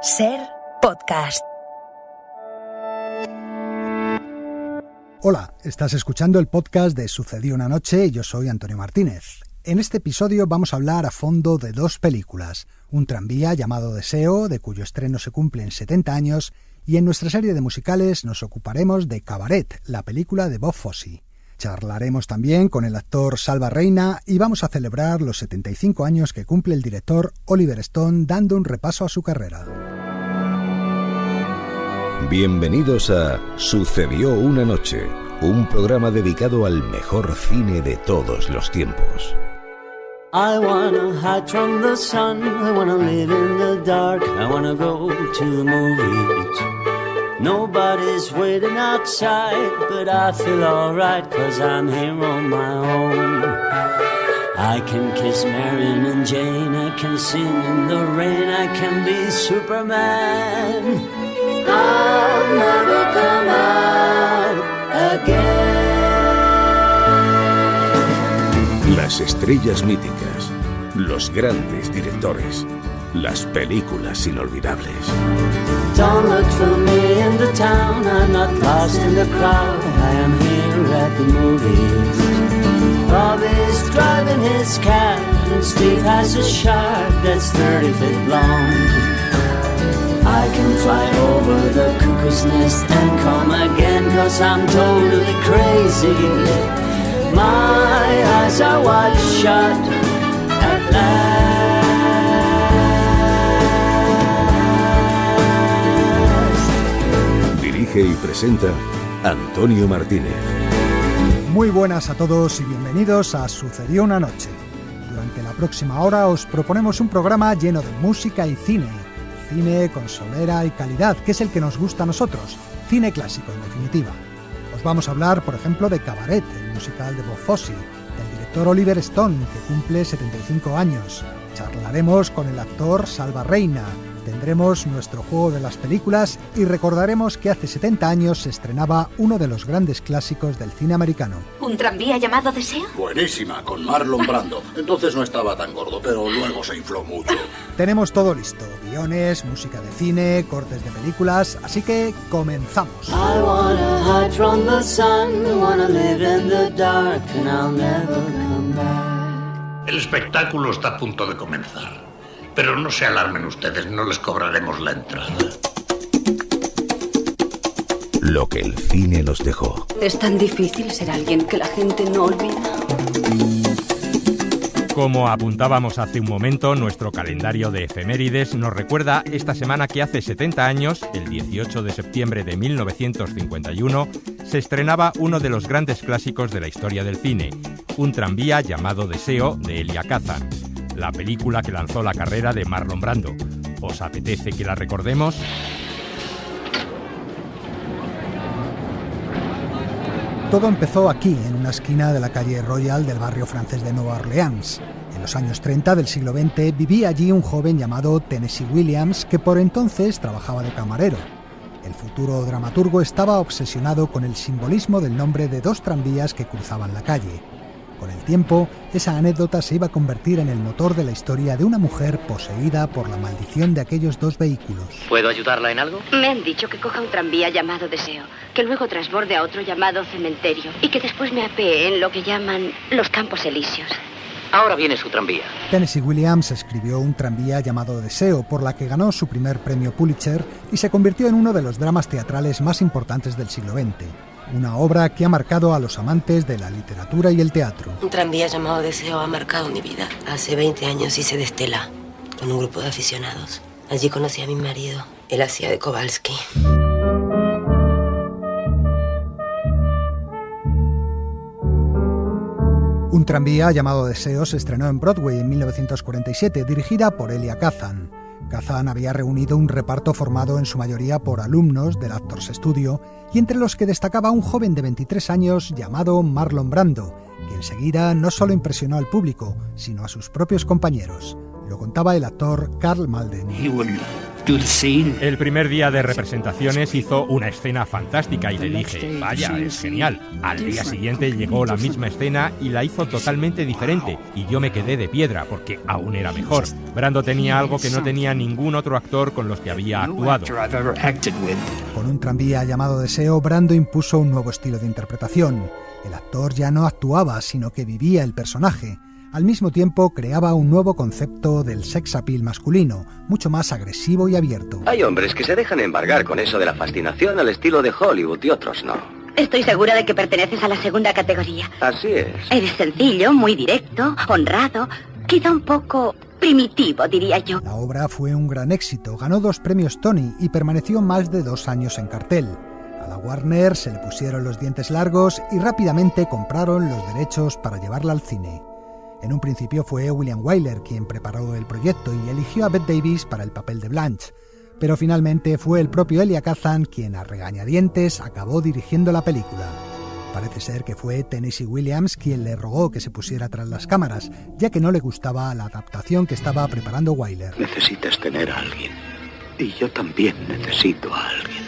Ser Podcast. Hola, estás escuchando el podcast de Sucedió una noche y yo soy Antonio Martínez. En este episodio vamos a hablar a fondo de dos películas, un tranvía llamado Deseo, de cuyo estreno se cumplen 70 años, y en nuestra serie de musicales nos ocuparemos de Cabaret, la película de Bob Fosse. Charlaremos también con el actor Salva Reina y vamos a celebrar los 75 años que cumple el director Oliver Stone, dando un repaso a su carrera. Bienvenidos a Sucedió una noche, un programa dedicado al mejor cine de todos los tiempos. I wanna hide from the sun, I wanna live in the dark, I wanna go to the movies. Nobody's waiting outside, but I feel alright, 'cause I'm here on my own. I can kiss Marion and Jane, I can sing in the rain, I can be Superman. I'll never come out again. Las estrellas míticas, los grandes directores, las películas inolvidables. Don't look for me in the town, I'm not lost in the crowd, I am here at the movies. Bobby's driving his cab and Steve has a shark that's 30 feet long. I can fly over the cuckoo's nest and come again, 'cause I'm totally crazy. My eyes are wide shut at last. Dirige y presenta Antonio Martínez. Muy buenas a todos y bienvenidos a Sucedió una noche. Durante la próxima hora os proponemos un programa lleno de música y cine. Cine con solera y calidad, que es el que nos gusta a nosotros. Cine clásico, en definitiva. Os vamos a hablar, por ejemplo, de Cabaret, el musical de Bob Fosse, del director Oliver Stone, que cumple 75 años. Charlaremos con el actor Salva Reina. Tendremos nuestro juego de las películas y recordaremos que hace 70 años se estrenaba uno de los grandes clásicos del cine americano. ¿Un tranvía llamado Deseo? Buenísima, con Marlon Brando. Entonces no estaba tan gordo, pero luego se infló mucho. Tenemos todo listo, guiones, música de cine, cortes de películas, así que comenzamos. I wanna hide from the sun, I wanna live in the dark, and I'll never come back. El espectáculo está a punto de comenzar. Pero no se alarmen ustedes, no les cobraremos la entrada. Lo que el cine nos dejó. Es tan difícil ser alguien que la gente no olvida. Como apuntábamos hace un momento, nuestro calendario de efemérides nos recuerda esta semana que hace 70 años, el 18 de septiembre de 1951, se estrenaba uno de los grandes clásicos de la historia del cine, un tranvía llamado Deseo, de Elia Kazan, la película que lanzó la carrera de Marlon Brando. ¿Os apetece que la recordemos? Todo empezó aquí, en una esquina de la calle Royal del barrio francés de Nueva Orleans. En los años 30 del siglo XX vivía allí un joven llamado Tennessee Williams, que por entonces trabajaba de camarero. El futuro dramaturgo estaba obsesionado con el simbolismo del nombre de dos tranvías que cruzaban la calle. Con el tiempo, esa anécdota se iba a convertir en el motor de la historia de una mujer poseída por la maldición de aquellos dos vehículos. ¿Puedo ayudarla en algo? Me han dicho que coja un tranvía llamado Deseo, que luego transborde a otro llamado Cementerio y que después me apee en lo que llaman los Campos Elíseos. Ahora viene su tranvía. Tennessee Williams escribió un tranvía llamado Deseo, por la que ganó su primer premio Pulitzer y se convirtió en uno de los dramas teatrales más importantes del siglo XX. Una obra que ha marcado a los amantes de la literatura y el teatro. Un tranvía llamado Deseo ha marcado mi vida. Hace 20 años hice de Estela, con un grupo de aficionados. Allí conocí a mi marido. Él hacía de Kowalski. Un tranvía llamado Deseo se estrenó en Broadway en 1947, dirigida por Elia Kazan. Kazan había reunido un reparto formado en su mayoría por alumnos del Actors Studio y entre los que destacaba un joven de 23 años llamado Marlon Brando, que enseguida no solo impresionó al público, sino a sus propios compañeros. Lo contaba el actor Karl Malden. He would El primer día de representaciones hizo una escena fantástica y le dije, vaya, es genial. Al día siguiente llegó la misma escena y la hizo totalmente diferente, y yo me quedé de piedra porque aún era mejor. Brando tenía algo que no tenía ningún otro actor con los que había actuado. Con Un tranvía llamado Deseo, Brando impuso un nuevo estilo de interpretación. El actor ya no actuaba, sino que vivía el personaje. Al mismo tiempo, creaba un nuevo concepto del sex appeal masculino, mucho más agresivo y abierto. Hay hombres que se dejan embargar con eso de la fascinación al estilo de Hollywood y otros no. Estoy segura de que perteneces a la segunda categoría. Así es. Eres sencillo, muy directo, honrado, quizá un poco primitivo, diría yo. La obra fue un gran éxito, ganó 2 premios Tony y permaneció más de 2 años en cartel. A la Warner se le pusieron los dientes largos y rápidamente compraron los derechos para llevarla al cine. En un principio fue William Wyler quien preparó el proyecto y eligió a Bette Davis para el papel de Blanche, pero finalmente fue el propio Elia Kazan quien a regañadientes acabó dirigiendo la película. Parece ser que fue Tennessee Williams quien le rogó que se pusiera tras las cámaras, ya que no le gustaba la adaptación que estaba preparando Wyler. Necesitas tener a alguien, y yo también necesito a alguien.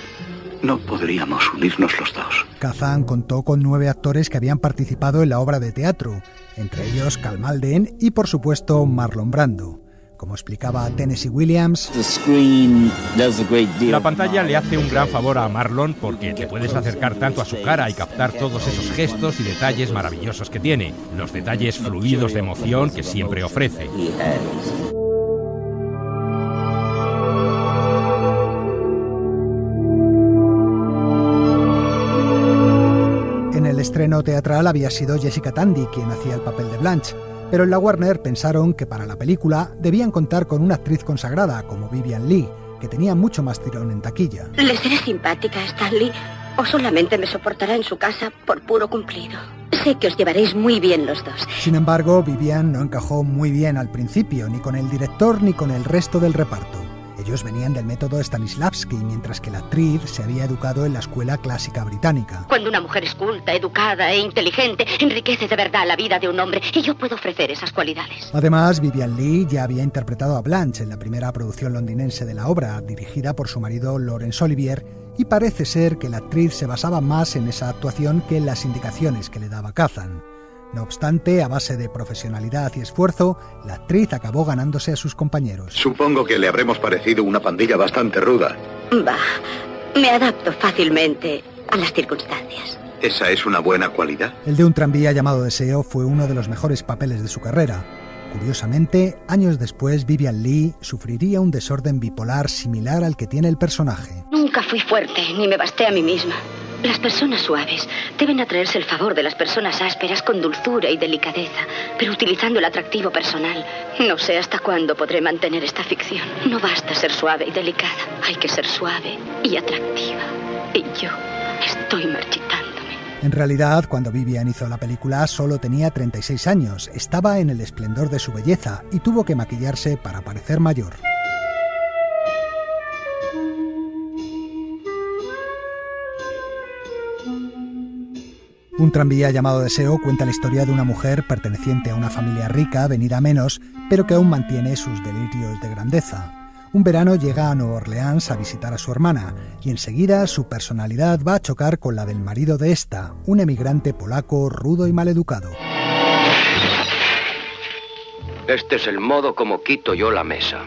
No podríamos unirnos los dos. Kazan contó con 9 actores que habían participado en la obra de teatro, entre ellos Karl Malden y, por supuesto, Marlon Brando. Como explicaba Tennessee Williams, la pantalla le hace un gran favor a Marlon porque te puedes acercar tanto a su cara y captar todos esos gestos y detalles maravillosos que tiene, los detalles fluidos de emoción que siempre ofrece. En el estreno teatral había sido Jessica Tandy quien hacía el papel de Blanche, pero en la Warner pensaron que para la película debían contar con una actriz consagrada como Vivien Leigh, que tenía mucho más tirón en taquilla. ¿Le seré simpática a Stanley o solamente me soportará en su casa por puro cumplido? Sé que os llevaréis muy bien los dos. Sin embargo, Vivien no encajó muy bien al principio, ni con el director ni con el resto del reparto. Ellos venían del método Stanislavski, mientras que la actriz se había educado en la escuela clásica británica. Cuando una mujer es culta, educada e inteligente, enriquece de verdad la vida de un hombre, y yo puedo ofrecer esas cualidades. Además, Vivien Leigh ya había interpretado a Blanche en la primera producción londinense de la obra, dirigida por su marido Laurence Olivier, y parece ser que la actriz se basaba más en esa actuación que en las indicaciones que le daba Kazan. No obstante, a base de profesionalidad y esfuerzo, la actriz acabó ganándose a sus compañeros. Supongo que le habremos parecido una pandilla bastante ruda. Me adapto fácilmente a las circunstancias. ¿Esa es una buena cualidad? El de Un tranvía llamado Deseo fue uno de los mejores papeles de su carrera. Curiosamente, años después, Vivien Leigh sufriría un desorden bipolar similar al que tiene el personaje. Nunca fui fuerte, ni me basté a mí misma. Las personas suaves deben atraerse el favor de las personas ásperas con dulzura y delicadeza, pero utilizando el atractivo personal. No sé hasta cuándo podré mantener esta ficción. No basta ser suave y delicada, hay que ser suave y atractiva. Y yo estoy marchitándome. En realidad, cuando Vivien hizo la película, solo tenía 36 años, estaba en el esplendor de su belleza y tuvo que maquillarse para parecer mayor. Un tranvía llamado Deseo cuenta la historia de una mujer perteneciente a una familia rica, venida a menos, pero que aún mantiene sus delirios de grandeza. Un verano llega a Nueva Orleans a visitar a su hermana y enseguida su personalidad va a chocar con la del marido de esta, un emigrante polaco rudo y maleducado. Este es el modo como quito yo la mesa.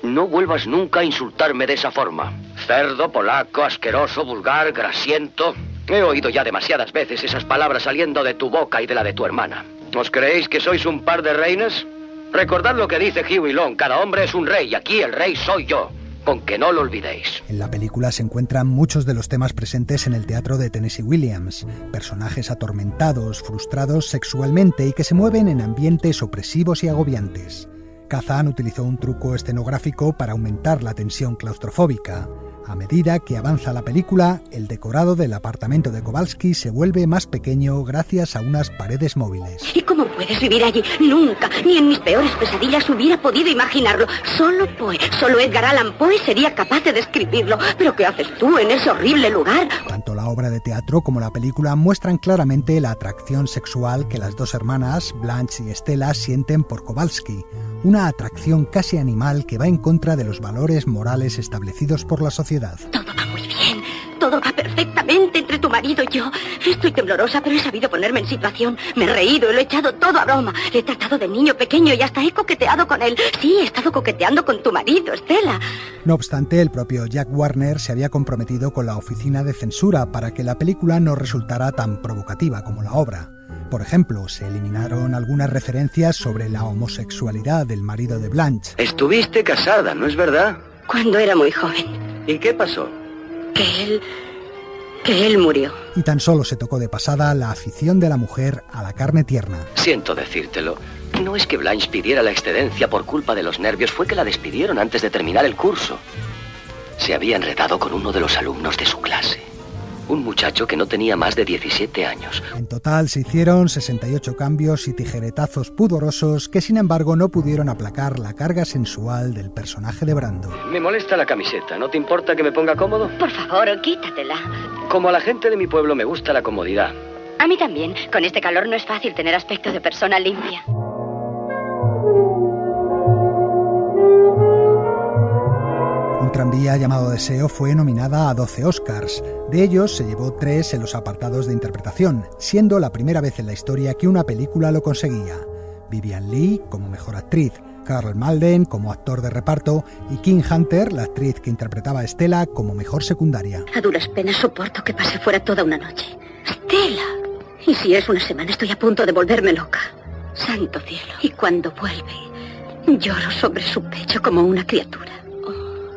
No vuelvas nunca a insultarme de esa forma. Cerdo, polaco, asqueroso, vulgar, grasiento. He oído ya demasiadas veces esas palabras saliendo de tu boca y de la de tu hermana. ¿Os creéis que sois un par de reinas? Recordad lo que dice Huey Long, cada hombre es un rey y aquí el rey soy yo. Con que no lo olvidéis. En la película se encuentran muchos de los temas presentes en el teatro de Tennessee Williams, personajes atormentados, frustrados sexualmente y que se mueven en ambientes opresivos y agobiantes. Kazan utilizó un truco escenográfico para aumentar la tensión claustrofóbica. A medida que avanza la película, el decorado del apartamento de Kowalski se vuelve más pequeño gracias a unas paredes móviles. ¿Y cómo puedes vivir allí? Nunca, ni en mis peores pesadillas hubiera podido imaginarlo. Solo Edgar Allan Poe sería capaz de describirlo. ¿Pero qué haces tú en ese horrible lugar? Tanto la la obra de teatro como la película muestran claramente la atracción sexual que las dos hermanas, Blanche y Estela, sienten por Kowalski, una atracción casi animal que va en contra de los valores morales establecidos por la sociedad. Todo va muy bien, todo va perfectamente entre tu marido y yo. Estoy temblorosa, pero he sabido ponerme en situación. Me he reído y lo he echado todo a broma. Le he tratado de niño pequeño y hasta he coqueteado con él. Sí, he estado coqueteando con tu marido, Estela. No obstante, el propio Jack Warner se había comprometido con la oficina de censura para que la película no resultara tan provocativa como la obra. Por ejemplo, se eliminaron algunas referencias sobre la homosexualidad del marido de Blanche. Estuviste casada, ¿no es verdad? Cuando era muy joven. ¿Y qué pasó? Que él murió. Y tan solo se tocó de pasada la afición de la mujer a la carne tierna. Siento decírtelo. No es que Blanche pidiera la excedencia por culpa de los nervios, fue que la despidieron antes de terminar el curso. Se había enredado con uno de los alumnos de su clase. Un muchacho que no tenía más de 17 años. En total se hicieron 68 cambios y tijeretazos pudorosos que sin embargo no pudieron aplacar la carga sensual del personaje de Brando. Me molesta la camiseta, ¿no te importa que me ponga cómodo? Por favor, quítatela. Como a la gente de mi pueblo me gusta la comodidad. A mí también. Con este calor no es fácil tener aspecto de persona limpia. Un tranvía llamado Deseo fue nominada a 12 Oscars. De ellos se llevó 3 en los apartados de interpretación, siendo la primera vez en la historia que una película lo conseguía. Vivien Leigh como mejor actriz, Karl Malden como actor de reparto y Kim Hunter, la actriz que interpretaba a Estela, como mejor secundaria. A duras penas soporto que pase fuera toda una noche. ¡Estela! Y si es una semana estoy a punto de volverme loca. Santo cielo. Y cuando vuelve, lloro sobre su pecho como una criatura.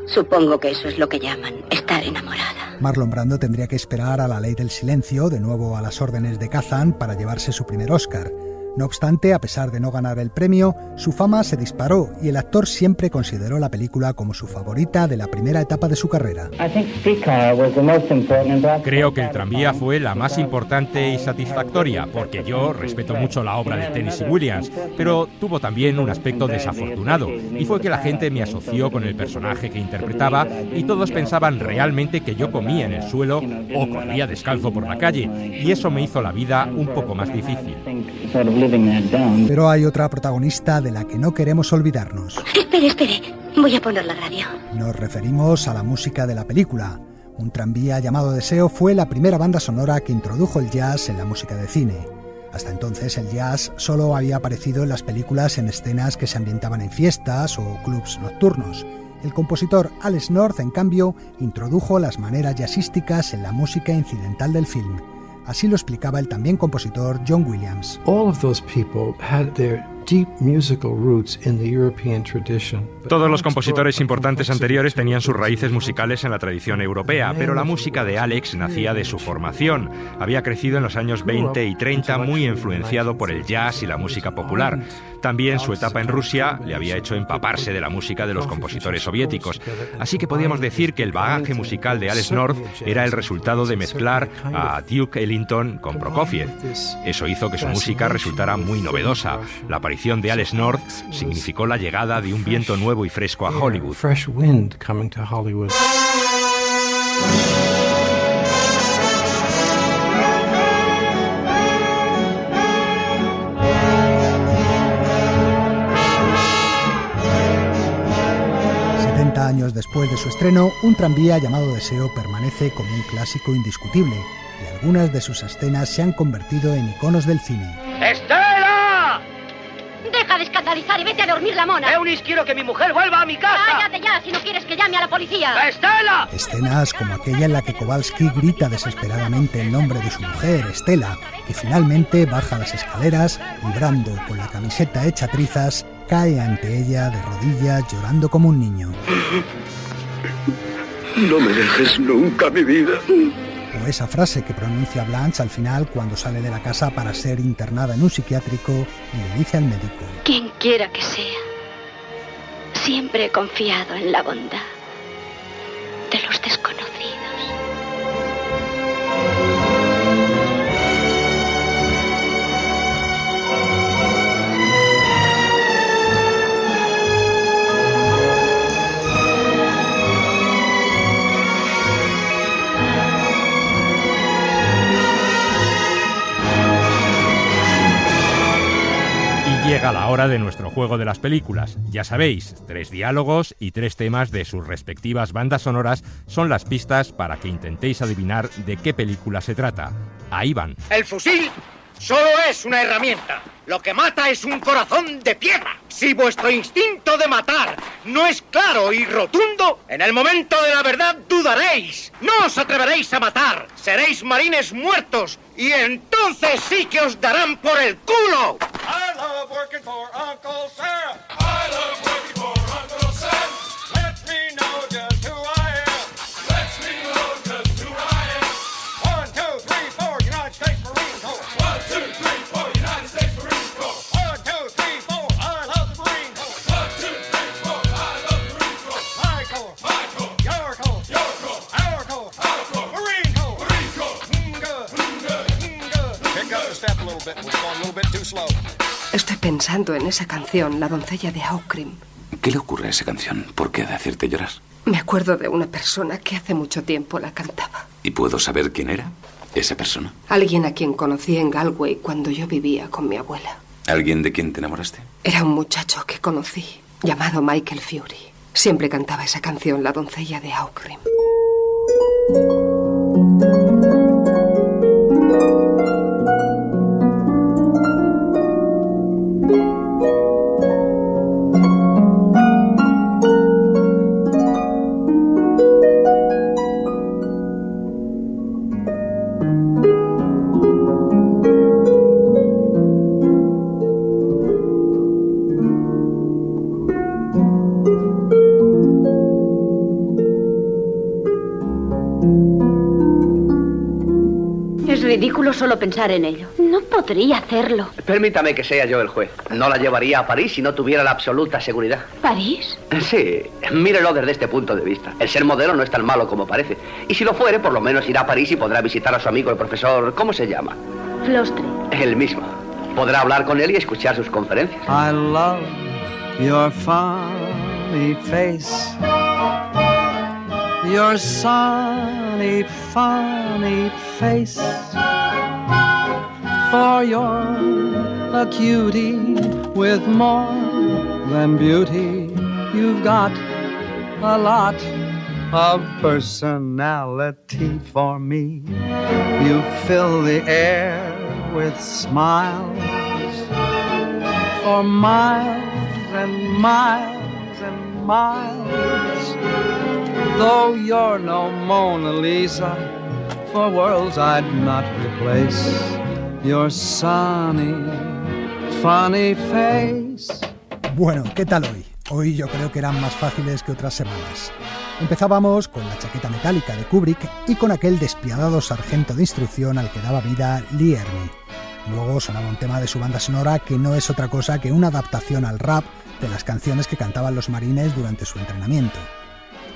Supongo que eso es lo que llaman estar enamorada. Marlon Brando tendría que esperar a La Ley del Silencio, de nuevo a las órdenes de Kazan, para llevarse su primer Oscar. No obstante, a pesar de no ganar el premio, su fama se disparó y el actor siempre consideró la película como su favorita de la primera etapa de su carrera. Creo que El tranvía fue la más importante y satisfactoria, porque yo respeto mucho la obra de Tennessee Williams, pero tuvo también un aspecto desafortunado, y fue que la gente me asoció con el personaje que interpretaba y todos pensaban realmente que yo comía en el suelo o corría descalzo por la calle, y eso me hizo la vida un poco más difícil. Pero hay otra protagonista de la que no queremos olvidarnos. Espere. Voy a poner la radio. Nos referimos a la música de la película. Un tranvía llamado Deseo fue la primera banda sonora que introdujo el jazz en la música de cine. Hasta entonces el jazz solo había aparecido en las películas en escenas que se ambientaban en fiestas o clubs nocturnos. El compositor Alex North, en cambio, introdujo las maneras jazzísticas en la música incidental del film. Así lo explicaba el también compositor John Williams. All of those people had their deep musical roots in the European tradition. Todos los compositores importantes anteriores tenían sus raíces musicales en la tradición europea, pero la música de Alex nacía de su formación. Había crecido en los años 20 y 30 muy influenciado por el jazz y la música popular. También su etapa en Rusia le había hecho empaparse de la música de los compositores soviéticos. Así que podíamos decir que el bagaje musical de Alex North era el resultado de mezclar a Duke Ellington con Prokofiev. Eso hizo que su música resultara muy novedosa. La aparición de Alex North significó la llegada de un viento nuevo y fresco a Hollywood. Fresh wind coming to Hollywood. Años después de su estreno, Un tranvía llamado Deseo permanece como un clásico indiscutible y algunas de sus escenas se han convertido en iconos del cine. ¡Estela! Deja de escandalizar y vete a dormir, la mona. Eunice, quiero que mi mujer vuelva a mi casa. Cállate ya, si no quieres que llame a la policía. ¡Estela! Escenas como aquella en la que Kowalski grita desesperadamente el nombre de su mujer, Estela, que finalmente baja las escaleras y Brando, con la camiseta hecha trizas, cae ante ella de rodillas llorando como un niño. No me dejes nunca, mi vida. O esa frase que pronuncia Blanche al final cuando sale de la casa para ser internada en un psiquiátrico y le dice al médico: quien quiera que sea, siempre he confiado en la bondad de los desconocidos. la hora de nuestro juego de las películas. Ya sabéis, 3 diálogos y 3 temas de sus respectivas bandas sonoras son las pistas para que intentéis adivinar de qué película se trata. Ahí van. El fusil solo es una herramienta. Lo que mata es un corazón de piedra. Si vuestro instinto de matar no es claro y rotundo, en el momento de la verdad dudaréis. No os atreveréis a matar. Seréis marines muertos y entonces sí que os darán por el culo. I love working for Uncle Sam. I love working for Uncle Sam. Let me know just who I am. Let me know just who I am. 1, 2, 3, 4, United States Marine Corps. 1, 2, 3, 4, United States Marine Corps. 1, 2, 3, 4, I love the Marine Corps. 1, 2, 3, 4, I love the Marine Corps. My Corps, my Corps, your Corps, your Corps, our Corps, our Corps, Marine Corps, Marine Corps. Good, good, good. Pick up the step a little bit. We're going a little bit too slow. Estoy pensando en esa canción, La doncella de Auckrim. ¿Qué le ocurre a esa canción? ¿Por qué ha de hacerte llorar? Me acuerdo de una persona que hace mucho tiempo la cantaba. ¿Y puedo saber quién era esa persona? Alguien a quien conocí en Galway cuando yo vivía con mi abuela. ¿Alguien de quien te enamoraste? Era un muchacho que conocí, llamado Michael Fury. Siempre cantaba esa canción, La doncella de Auckrim. Es ridículo solo pensar en ello. No podría hacerlo. Permítame que sea yo el juez. No la llevaría a París si no tuviera la absoluta seguridad. ¿París? Sí, mírelo desde este punto de vista. El ser modelo no es tan malo como parece. Y si lo fuere, por lo menos irá a París y podrá visitar a su amigo el profesor... ¿Cómo se llama? Flostre. Él mismo. Podrá hablar con él y escuchar sus conferencias. I love your funny face, your sunny, funny face. For you're a cutie with more than beauty. You've got a lot of personality for me. You fill the air with smiles for miles and miles and miles. Though you're no Mona Lisa, for worlds I'd not replace your sunny, funny face. Bueno, ¿qué tal hoy? Hoy yo creo que eran más fáciles que otras semanas. Empezábamos con La chaqueta metálica de Kubrick y con aquel despiadado sargento de instrucción al que daba vida Lee Ermey. Luego sonaba un tema de su banda sonora que no es otra cosa que una adaptación al rap de las canciones que cantaban los marines durante su entrenamiento.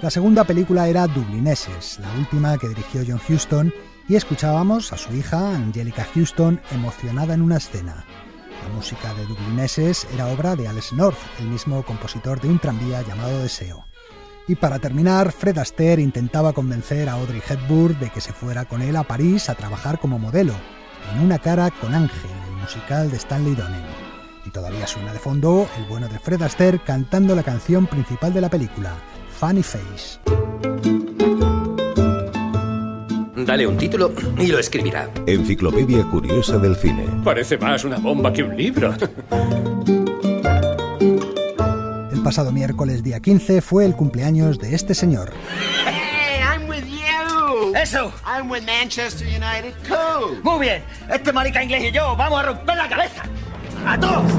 La segunda película era Dublineses, la última que dirigió John Huston, y escuchábamos a su hija, Angelica Houston, emocionada en una escena. La música de Dublineses era obra de Alex North, el mismo compositor de un tranvía llamado Deseo. Y para terminar, Fred Astaire intentaba convencer a Audrey Hepburn de que se fuera con él a París a trabajar como modelo, en Una cara con Ángel, el musical de Stanley Donen. Y todavía suena de fondo el bueno de Fred Astaire cantando la canción principal de la película, Funny Face. Dale un título y lo escribirá. Enciclopedia curiosa del cine. Parece más una bomba que un libro. El pasado miércoles día 15 fue el cumpleaños de este señor. Hey, I'm with you. Eso. I'm with Manchester United Co. Muy bien. Este marica inglés y yo vamos a romper la cabeza. ¡A todos!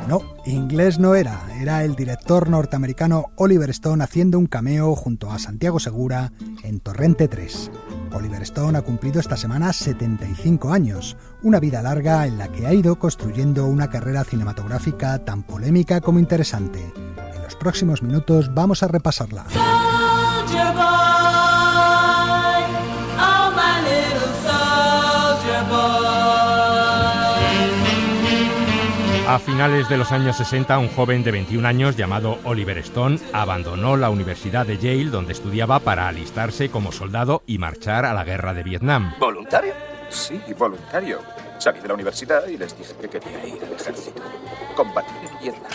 No, inglés no era el director norteamericano Oliver Stone haciendo un cameo junto a Santiago Segura en Torrente 3. Oliver Stone ha cumplido esta semana 75 años, una vida larga en la que ha ido construyendo una carrera cinematográfica tan polémica como interesante. En los próximos minutos vamos a repasarla. Soldier boy, oh my little soldier boy. A finales de los años 60, un joven de 21 años llamado Oliver Stone abandonó la Universidad de Yale, donde estudiaba, para alistarse como soldado y marchar a la guerra de Vietnam. ¿Voluntario? Sí, voluntario. Salí de la universidad y les dije que quería ir al ejército. Combatir en Vietnam.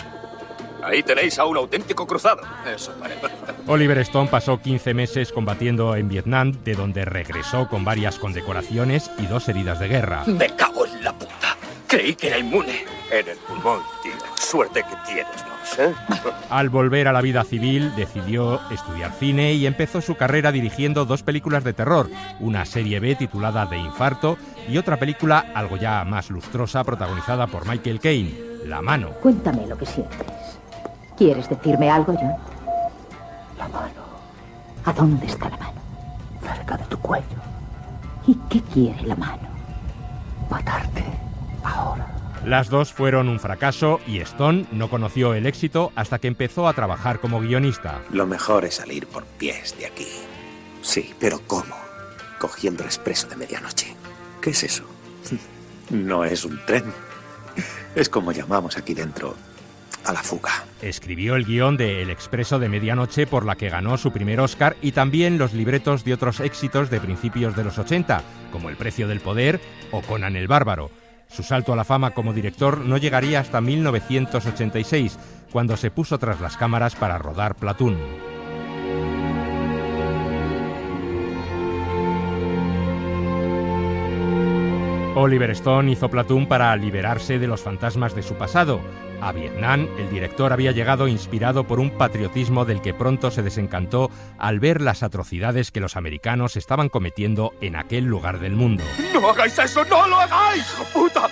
Ahí tenéis a un auténtico cruzado. Eso parece. Oliver Stone pasó 15 meses combatiendo en Vietnam, de donde regresó con varias condecoraciones y 2 heridas de guerra. Me cago en la puta. Creí que era inmune. En el pulmón, tío. Suerte que tienes dos, ¿eh? Al volver a la vida civil, decidió estudiar cine y empezó su carrera dirigiendo 2 películas de terror, una serie B titulada De Infarto y otra película algo ya más lustrosa protagonizada por Michael Caine, La Mano. Cuéntame lo que sientes. ¿Quieres decirme algo, John? La mano. ¿A dónde está la mano? Cerca de tu cuello. ¿Y qué quiere la mano? Matarte. Ahora. Las 2 fueron un fracaso y Stone no conoció el éxito hasta que empezó a trabajar como guionista. Lo mejor es salir por pies de aquí. Sí, pero ¿cómo? Cogiendo el expreso de medianoche. ¿Qué es eso? No es un tren. Es como llamamos aquí dentro a la fuga. Escribió el guión de El Expreso de Medianoche, por la que ganó su primer Oscar, y también los libretos de otros éxitos de principios de los 80, como El Precio del Poder o Conan el Bárbaro. Su salto a la fama como director no llegaría hasta 1986, cuando se puso tras las cámaras para rodar Platoon. Oliver Stone hizo Platoon para liberarse de los fantasmas de su pasado. A Vietnam, el director había llegado inspirado por un patriotismo del que pronto se desencantó al ver las atrocidades que los americanos estaban cometiendo en aquel lugar del mundo. ¡No hagáis eso! ¡No lo hagáis! ¡Puta!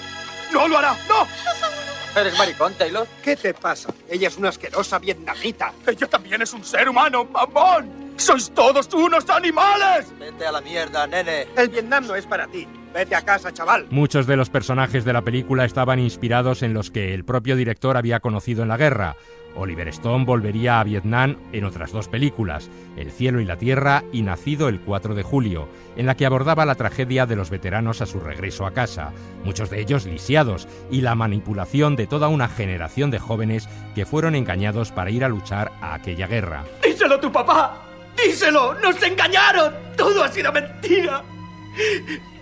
¡No lo hará! ¡No! ¿Eres maricón, Taylor? ¿Qué te pasa? Ella es una asquerosa vietnamita. ¡Ella también es un ser humano, mamón! ¡Sois todos unos animales! Vete a la mierda, nene. El Vietnam no es para ti. Vete a casa, chaval. Muchos de los personajes de la película estaban inspirados en los que el propio director había conocido en la guerra. Oliver Stone volvería a Vietnam en otras 2 películas, El cielo y la tierra y Nacido el 4 de julio, en la que abordaba la tragedia de los veteranos a su regreso a casa, muchos de ellos lisiados, y la manipulación de toda una generación de jóvenes que fueron engañados para ir a luchar a aquella guerra. ¡Díselo a tu papá! ¡Díselo! ¡Nos engañaron! ¡Todo ha sido mentira!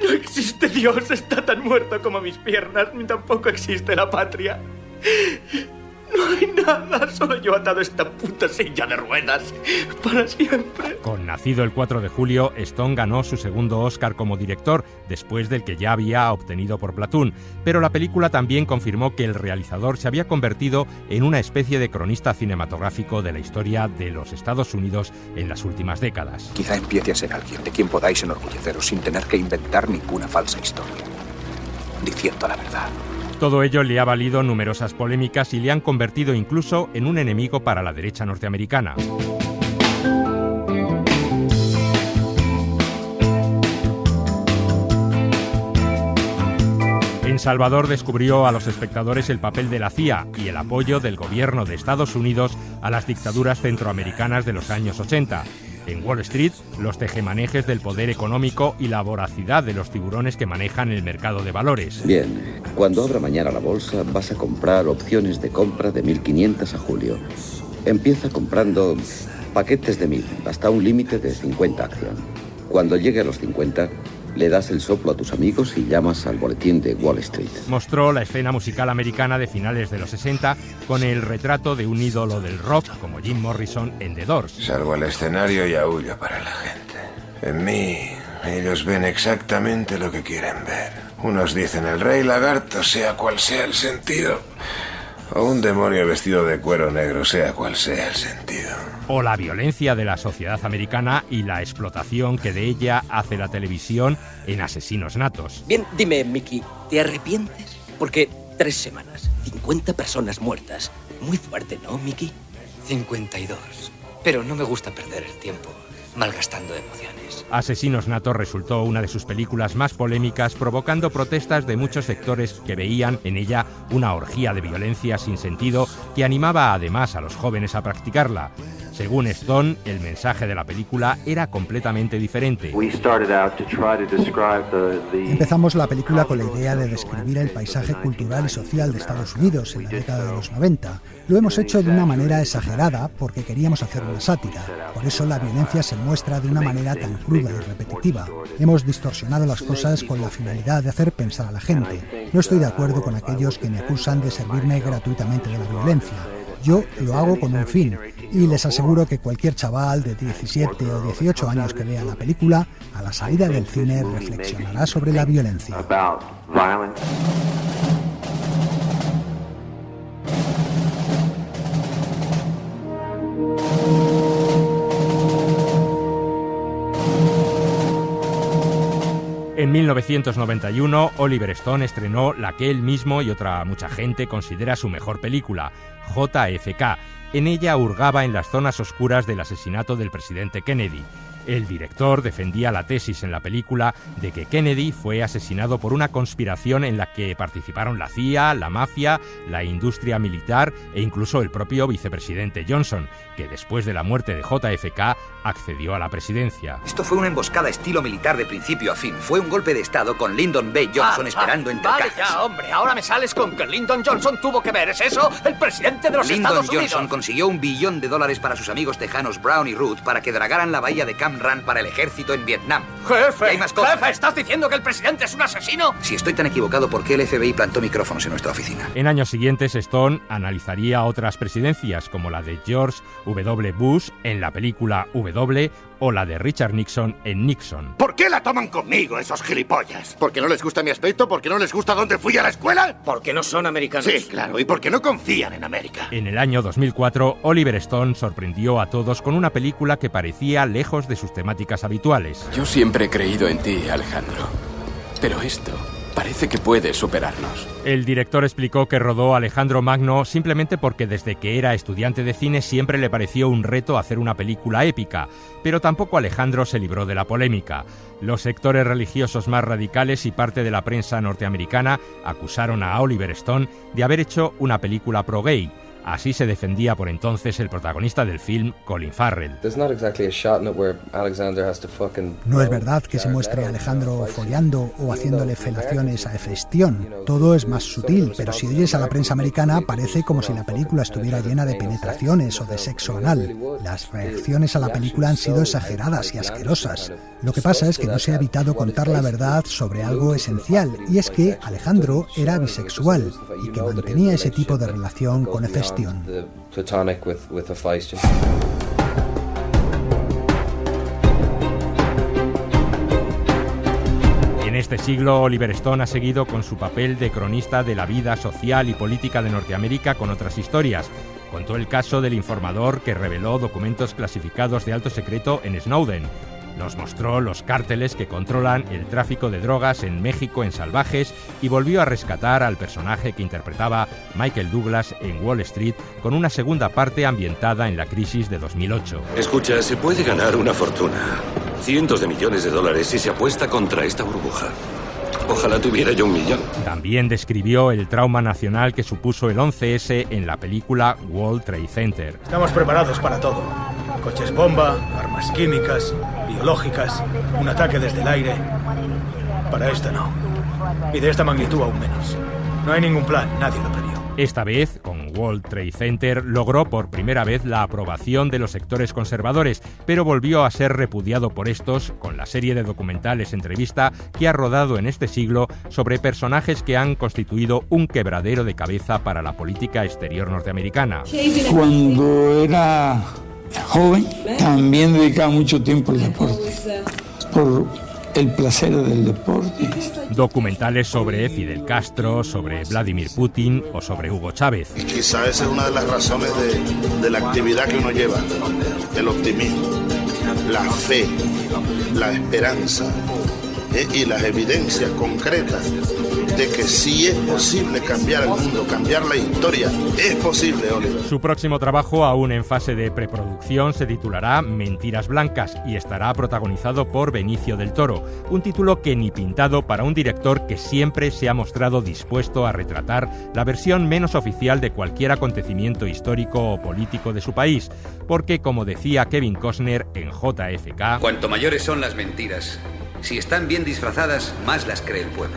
No existe Dios, está tan muerto como mis piernas, ni tampoco existe la patria. No hay nada, solo yo atado a esta puta silla de ruedas para siempre. Con Nacido el 4 de julio, Stone ganó su segundo Oscar como director, después del que ya había obtenido por Platoon, pero la película también confirmó que el realizador se había convertido en una especie de cronista cinematográfico de la historia de los Estados Unidos en las últimas décadas. Quizá empiece a ser alguien de quien podáis enorgulleceros sin tener que inventar ninguna falsa historia. Diciendo la verdad. Todo ello le ha valido numerosas polémicas y le han convertido incluso en un enemigo para la derecha norteamericana. En Salvador descubrió a los espectadores el papel de la CIA y el apoyo del gobierno de Estados Unidos a las dictaduras centroamericanas de los años 80. En Wall Street, los tejemanejes del poder económico y la voracidad de los tiburones que manejan el mercado de valores. Bien, cuando abra mañana la bolsa, vas a comprar opciones de compra de 1.500 a julio. Empieza comprando paquetes de 1.000, hasta un límite de 50 acción. Cuando llegue a los 50, le das el soplo a tus amigos y llamas al boletín de Wall Street. Mostró la escena musical americana de finales de los 60 con el retrato de un ídolo del rock como Jim Morrison en The Doors. Salgo al escenario y aúllo para la gente. En mí, ellos ven exactamente lo que quieren ver. Unos dicen el rey lagarto, sea cual sea el sentido, o un demonio vestido de cuero negro, sea cual sea el sentido. O la violencia de la sociedad americana y la explotación que de ella hace la televisión en Asesinos Natos. Bien, dime, Mickey, ¿te arrepientes? Porque 3 semanas, 50 personas muertas. Muy fuerte, ¿no, Mickey? 52. Pero no me gusta perder el tiempo malgastando emociones. Asesinos Natos resultó una de sus películas más polémicas, provocando protestas de muchos sectores que veían en ella una orgía de violencia sin sentido que animaba además a los jóvenes a practicarla. Según Stone, el mensaje de la película era completamente diferente. Empezamos la película con la idea de describir el paisaje cultural y social de Estados Unidos en la década de los 90. Lo hemos hecho de una manera exagerada porque queríamos hacer una sátira. Por eso la violencia se muestra de una manera tan cruda y repetitiva. Hemos distorsionado las cosas con la finalidad de hacer pensar a la gente. No estoy de acuerdo con aquellos que me acusan de servirme gratuitamente de la violencia. Yo lo hago con un fin, y les aseguro que cualquier chaval de 17 o 18 años que vea la película, a la salida del cine reflexionará sobre la violencia. En 1991, Oliver Stone estrenó la que él mismo y otra mucha gente considera su mejor película, JFK. En ella hurgaba en las zonas oscuras del asesinato del presidente Kennedy. El director defendía la tesis en la película de que Kennedy fue asesinado por una conspiración en la que participaron la CIA, la mafia, la industria militar e incluso el propio vicepresidente Johnson, que después de la muerte de JFK accedió a la presidencia. Esto fue una emboscada estilo militar de principio a fin. Fue un golpe de estado con Lyndon B. Johnson esperando entre Vale cajas. ya, hombre, ahora me sales con que Lyndon Johnson tuvo que ver. ¿Es eso? El presidente de los Lyndon Estados Unidos. Johnson consiguió $1 billón para sus amigos tejanos Brown y Root para que dragaran la bahía de Cam Ranh para el ejército en Vietnam. Jefe, Y hay más cosas. jefe, ¿estás diciendo que el presidente es un asesino? Si estoy tan equivocado, ¿por qué el FBI plantó micrófonos en nuestra oficina? En años siguientes, Stone analizaría otras presidencias, como la de George W. Bush en la película W o la de Richard Nixon en Nixon. ¿Por qué la toman conmigo esos gilipollas? ¿Porque no les gusta mi aspecto? ¿Porque no les gusta dónde fui a la escuela? Porque no son americanos. Sí, claro, y porque no confían en América. En el año 2004, Oliver Stone sorprendió a todos con una película que parecía lejos de sus temáticas habituales. Yo siempre he creído en ti, Alejandro. Pero esto parece que puede superarnos. El director explicó que rodó Alejandro Magno simplemente porque desde que era estudiante de cine siempre le pareció un reto hacer una película épica, pero tampoco Alejandro se libró de la polémica. Los sectores religiosos más radicales y parte de la prensa norteamericana acusaron a Oliver Stone de haber hecho una película pro-gay. Así se defendía por entonces el protagonista del film, Colin Farrell. No es verdad que se muestre a Alejandro follando o haciéndole felaciones a Hefestión. Todo es más sutil, pero si oyes a la prensa americana parece como si la película estuviera llena de penetraciones o de sexo anal. Las reacciones a la película han sido exageradas y asquerosas. Lo que pasa es que no se ha evitado contar la verdad sobre algo esencial, y es que Alejandro era bisexual y que mantenía ese tipo de relación con Hefestión. En este siglo, Oliver Stone ha seguido con su papel de cronista de la vida social y política de Norteamérica con otras historias. Contó el caso del informador que reveló documentos clasificados de alto secreto en Snowden. Nos mostró los cárteles que controlan el tráfico de drogas en México en Salvajes y volvió a rescatar al personaje que interpretaba Michael Douglas en Wall Street con una segunda parte ambientada en la crisis de 2008. Escucha, se puede ganar una fortuna. Cientos de millones de dólares si se apuesta contra esta burbuja. Ojalá tuviera yo $1 millón. También describió el trauma nacional que supuso el 11S en la película World Trade Center. Estamos preparados para todo. Coches bomba, armas químicas, biológicas, un ataque desde el aire. Para esto no. Y de esta magnitud aún menos. No hay ningún plan, nadie lo previó. Esta vez, con World Trade Center, logró por primera vez la aprobación de los sectores conservadores, pero volvió a ser repudiado por estos con la serie de documentales Entrevista que ha rodado en este siglo sobre personajes que han constituido un quebradero de cabeza para la política exterior norteamericana. Cuando era joven, también dedicaba mucho tiempo al deporte, por el placer del deporte. Documentales sobre Fidel Castro, sobre Vladimir Putin o sobre Hugo Chávez. Quizá esa es una de las razones de la actividad que uno lleva, el optimismo, la fe, la esperanza y las evidencias concretas de que sí es posible cambiar el mundo, cambiar la historia. Es posible, Oliver. Su próximo trabajo, aún en fase de preproducción, se titulará Mentiras Blancas y estará protagonizado por Benicio del Toro, un título que ni pintado para un director que siempre se ha mostrado dispuesto a retratar la versión menos oficial de cualquier acontecimiento histórico o político de su país, porque, como decía Kevin Costner en JFK, cuanto mayores son las mentiras, si están bien disfrazadas, más las cree el pueblo.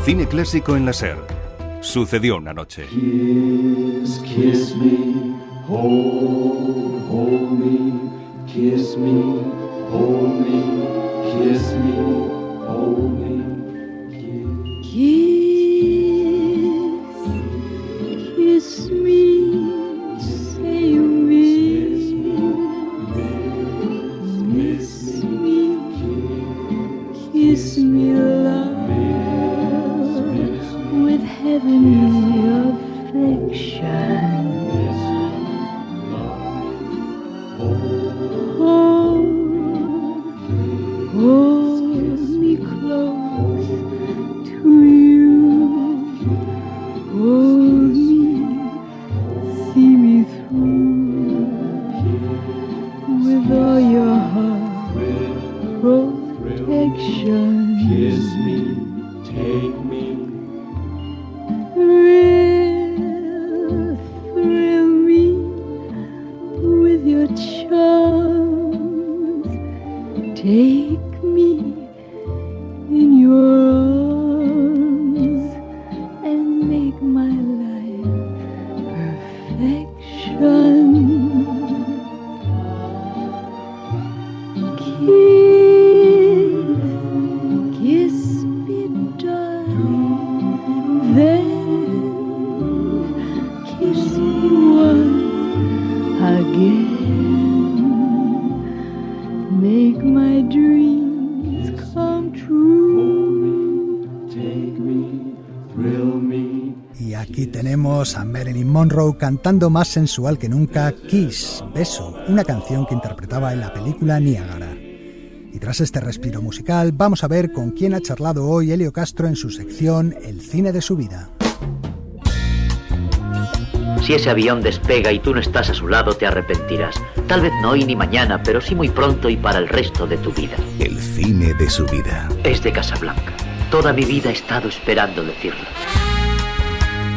Cine clásico en la SER. Sucedió una noche. Kiss, kiss me, hold me, kiss me, hold me, kiss me, hold me. Kiss me, say you miss me, kiss me, love. With heavenly affection, hold me close to you, hold me, see me through, with all your heart protection. Kiss me, take me. Thrill me with your charms. Take me in your arms and make my life perfection. Kiss me, darling. Then kiss me once again. Make my dreams come true. Take me, thrill me. Y aquí tenemos a Marilyn Monroe cantando más sensual que nunca Kiss, Beso, una canción que interpretaba en la película Niágara. Y tras este respiro musical, vamos a ver con quién ha charlado hoy Helio Castro en su sección El cine de su vida. Si ese avión despega y tú no estás a su lado, te arrepentirás. Tal vez no hoy ni mañana, pero sí muy pronto y para el resto de tu vida. El cine de su vida. Es de Casablanca. Toda mi vida he estado esperando decirlo.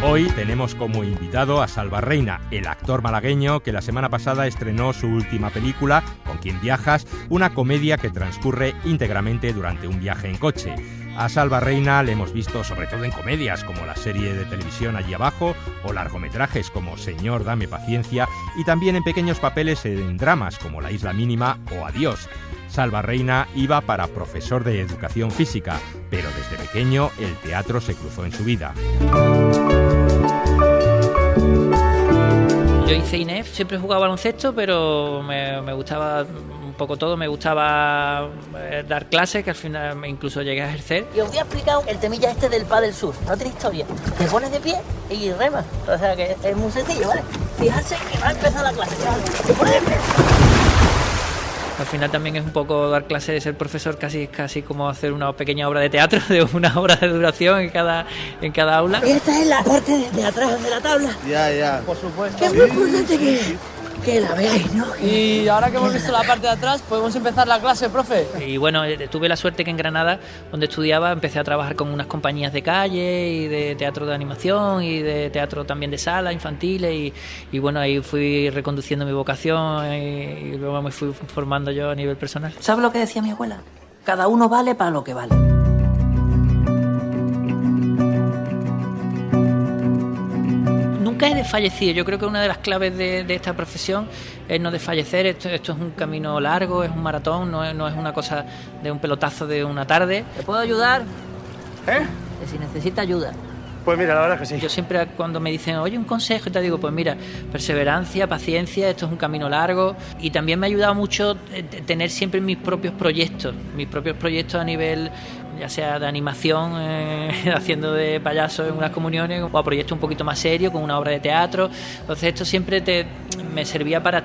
Hoy tenemos como invitado a Salva Reina, el actor malagueño que la semana pasada estrenó su última película, Con quien viajas, una comedia que transcurre íntegramente durante un viaje en coche. A Salva Reina le hemos visto sobre todo en comedias como la serie de televisión Allí abajo o largometrajes como Señor, dame paciencia y también en pequeños papeles en dramas como La isla mínima o Adiós. Salva Reina iba para profesor de educación física, pero desde pequeño el teatro se cruzó en su vida. Yo hice INEF, siempre jugaba baloncesto, pero me gustaba un poco todo, me gustaba dar clases, que al final incluso llegué a ejercer. Y os voy a explicar el temilla este del pádel surf, no tiene historia. Te pones de pie y remas, o sea que es muy sencillo, ¿vale? Fijarse que va a empezar la clase, se pone de pie. Al final también es un poco dar clases, de ser profesor, casi como hacer una pequeña obra de teatro de 1 hora de duración en cada aula. Y esta es la parte de atrás de la tabla. Ya. Por supuesto. Que es muy importante que la veáis, ¿no? Y ahora que hemos visto la parte de atrás, podemos empezar la clase, profe. Y bueno, tuve la suerte que en Granada, donde estudiaba, empecé a trabajar con unas compañías de calle y de teatro de animación y de teatro también de sala, infantiles y bueno, ahí fui reconduciendo mi vocación y luego me fui formando yo a nivel personal. ¿Sabes lo que decía mi abuela? Cada uno vale para lo que vale. Nunca he desfallecido. Yo creo que una de las claves de esta profesión es no desfallecer. Esto es un camino largo, es un maratón, no es una cosa de un pelotazo de una tarde. ¿Te puedo ayudar? Que si necesita ayuda. Pues mira, la verdad es que sí. Yo siempre cuando me dicen, oye, un consejo, te digo, pues mira, perseverancia, paciencia, esto es un camino largo. Y también me ha ayudado mucho tener siempre mis propios proyectos a nivel, ya sea de animación, haciendo de payaso en unas comuniones, o a proyectos un poquito más serios, con una obra de teatro. Entonces esto siempre me servía para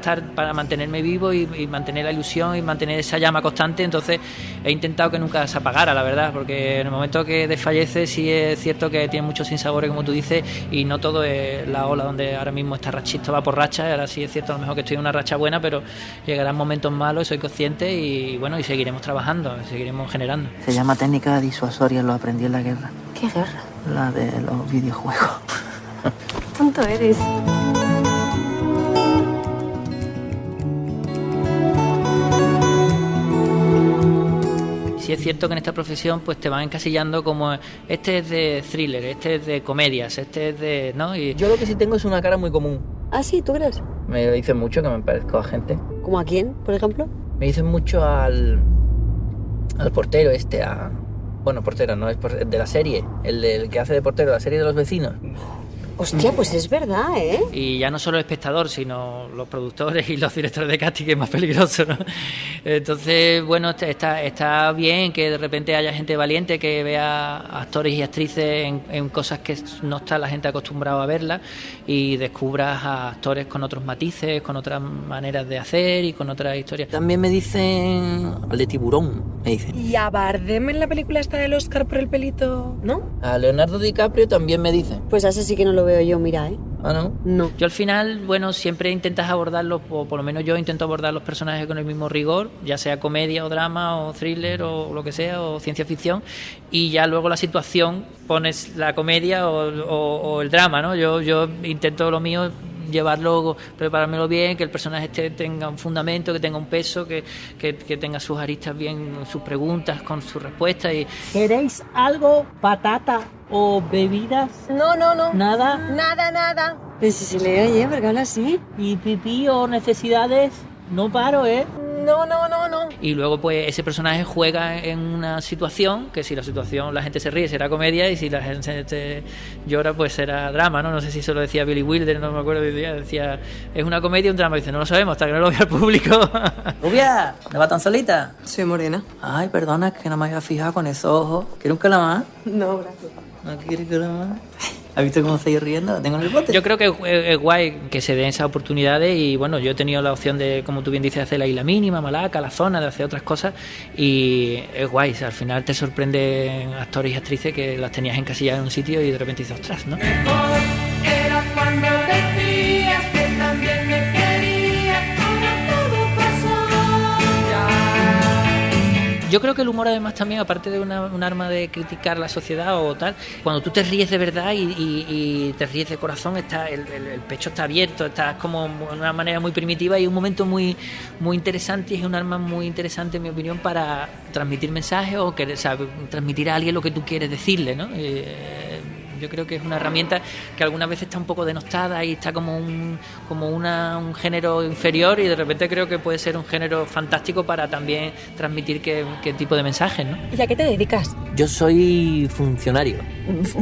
mantenerme vivo y mantener la ilusión y mantener esa llama constante. Entonces he intentado que nunca se apagara, la verdad, porque en el momento que desfallece sí es cierto que tiene muchos sinsabores, como tú dices, y no todo es la ola donde ahora mismo está rachista, va por racha. Ahora sí es cierto, a lo mejor que estoy en una racha buena, pero llegarán momentos malos, soy consciente, y bueno, y seguiremos trabajando, seguiremos generando. Se llama técnica disuasoria, lo aprendí en la guerra. ¿Qué guerra? La de los videojuegos. Qué tonto eres. Sí es cierto que en esta profesión pues te van encasillando como este es de thriller, este es de comedias, este es de... ¿no? Y yo lo que sí tengo es una cara muy común. ¿Ah, sí? ¿Tú crees? Me dicen mucho que me parezco a gente. ¿Como a quién, por ejemplo? Me dicen mucho al portero bueno, portero, no es de la serie, el que hace de portero, la serie de los vecinos. Hostia, pues es verdad, ¿eh? Y ya no solo el espectador, sino los productores y los directores de casting, que es más peligroso, ¿no? Entonces, bueno, está bien que de repente haya gente valiente que vea actores y actrices en cosas que no está la gente acostumbrada a verlas, y descubras a actores con otros matices, con otras maneras de hacer y con otras historias. También me dicen al de Tiburón, me dicen. ¿Y a Bardem en la película esta del Oscar por el pelito, no? A Leonardo DiCaprio también me dicen. Pues a ese sí que no lo veo yo, mira, ¿eh? ¿Ah, no? No. Yo al final, bueno, siempre intentas abordarlos, o por lo menos yo intento abordar los personajes con el mismo rigor, ya sea comedia o drama o thriller o lo que sea, o ciencia ficción, y ya luego la situación pones la comedia o el drama, ¿no? Yo intento lo mío, llevarlo, preparármelo bien, que el personaje tenga un fundamento, que tenga un peso, que tenga sus aristas bien, sus preguntas con sus respuestas. Y... ¿Queréis algo, patata o bebidas? No. ¿Nada? Nada. Pero si se le oye, ¿por qué habla así? ¿Y pipí o necesidades? No paro, ¿eh? No. Y luego pues ese personaje juega en una situación que si la situación la gente se ríe será comedia, y si la gente llora pues será drama, ¿no? No sé si eso lo decía Billy Wilder, no me acuerdo, decía es una comedia o un drama, y dice no lo sabemos hasta que no lo vea el público. Rubia, ¿no va tan solita? Soy morena. Ay, perdona, es que no me había fijado con esos ojos. ¿Quieres un calamar? No, gracias. ¿No quieres calamar? ¿Has visto cómo estoy riendo? ¿La tengo en el bote? Yo creo que es guay que se den esas oportunidades, y bueno, yo he tenido la opción de, como tú bien dices, hacer la Isla Mínima, Malaca, la zona, de hacer otras cosas, y es guay. O sea, al final te sorprenden actores y actrices que las tenías encasilladas en un sitio y de repente dices, ostras, ¿no? Mejor era cuando decías que también me querías, ahora todo pasó ya. Yo creo que el humor además también, aparte de un arma de criticar la sociedad o tal, cuando tú te ríes de verdad y te ríes de corazón, el pecho está abierto, estás como de una manera muy primitiva, y es un momento muy, muy interesante, y es un arma muy interesante en mi opinión para transmitir mensajes o transmitir a alguien lo que tú quieres decirle, ¿no? Yo creo que es una herramienta que algunas veces está un poco denostada y está como un género inferior, y de repente creo que puede ser un género fantástico para también transmitir qué tipo de mensajes, ¿no? ¿Y a qué te dedicas? Yo soy funcionario.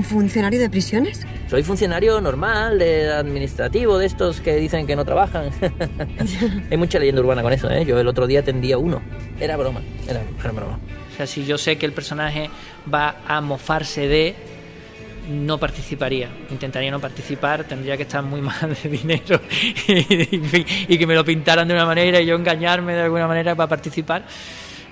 ¿Funcionario de prisiones? Soy funcionario normal, administrativo, de estos que dicen que no trabajan. Hay mucha leyenda urbana con eso, ¿eh? Yo el otro día atendía uno. Era broma. O sea, si yo sé que el personaje va a mofarse de... no participaría, intentaría no participar, tendría que estar muy mal de dinero y que me lo pintaran de una manera y yo engañarme de alguna manera para participar,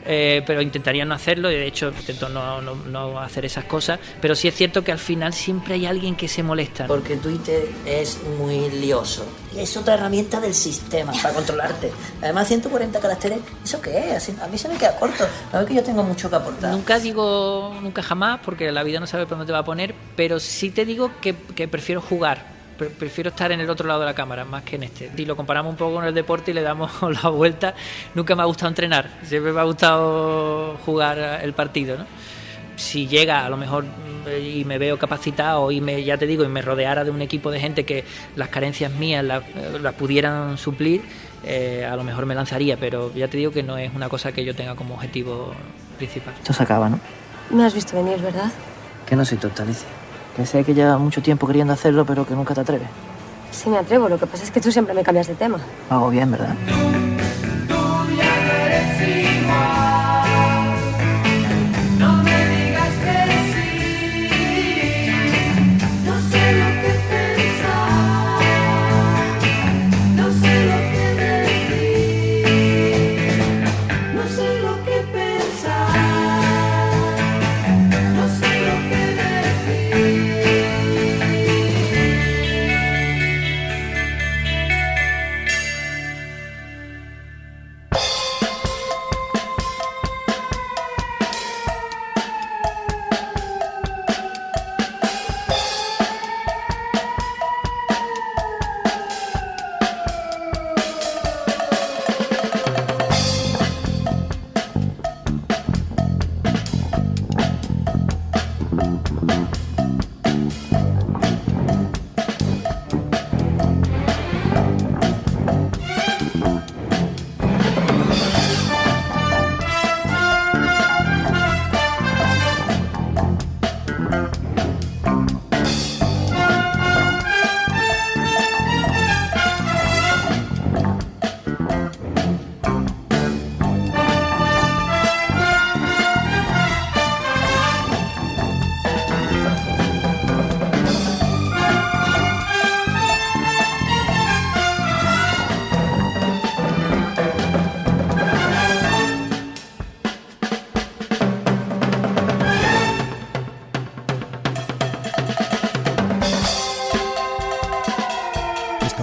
pero intentaría no hacerlo, y de hecho intento no hacer esas cosas, pero sí es cierto que al final siempre hay alguien que se molesta, ¿no? Porque Twitter es muy lioso y es otra herramienta del sistema para controlarte. Además 140 caracteres, ¿eso qué es? A mí se me queda corto, la verdad que yo tengo mucho que aportar. Nunca digo nunca jamás, porque la vida no sabe por dónde te va a poner, pero sí te digo que prefiero jugar. Prefiero estar en el otro lado de la cámara más que en este. Si lo comparamos un poco con el deporte y le damos la vuelta, nunca me ha gustado entrenar, siempre me ha gustado jugar el partido, ¿no? Si llega a lo mejor y me veo capacitado y ya te digo, y me rodeara de un equipo de gente que las carencias mías las pudieran suplir, a lo mejor me lanzaría, pero ya te digo que no es una cosa que yo tenga como objetivo principal. Esto se acaba, ¿no? Me has visto venir, ¿verdad? Que no soy tonta, Alicia. Que sé que llevas mucho tiempo queriendo hacerlo, pero que nunca te atreves. Sí me atrevo, lo que pasa es que tú siempre me cambias de tema. Lo hago bien, ¿verdad? No me digas que sí, no sé lo que pensar, no sé lo que decir, no sé lo que pensar, no sé lo que decir.